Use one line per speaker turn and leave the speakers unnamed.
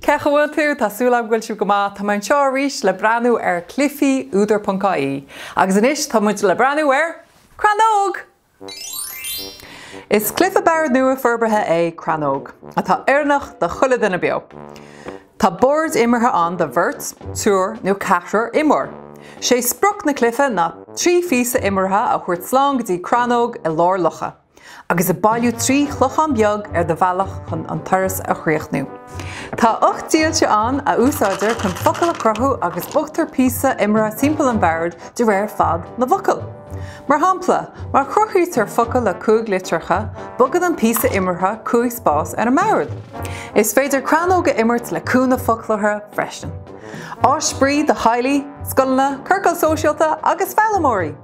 Cechahfuil tú tá súlam gúil siú go maith tá main seo arís le breanú cluiche Udar.ie. Agus inis tá muid le breanú Crannóg. Is cluiche beir nua forbethe Crannóg, a tá airnach de chuile duna beo. Tá board imeartha an de bheirt, triúr nó cheathrar imreoir. Sé sprioc na cluiche na trí phíosa imeartha a chuirt slán go dtí Crannóg i lár locha. Agus bailiú trí clochán beag de bhealach chun an turas a chríochniú. Tá ocht díalte an a úsáidir chun focail a crothú agus bochttar phíosa imreoir timpeall an bheirt de réir fad na focail. Mar hampla, mar chrothú tar focail le 2 litircha, bogad an phíosa imeartha 2 spás ar an bheirt. Is féidir Crannóg a imirt le cúna focailatha freistin. Á sprí de hailí, scoilna, circail sóisialta agus bhealaimeoirí.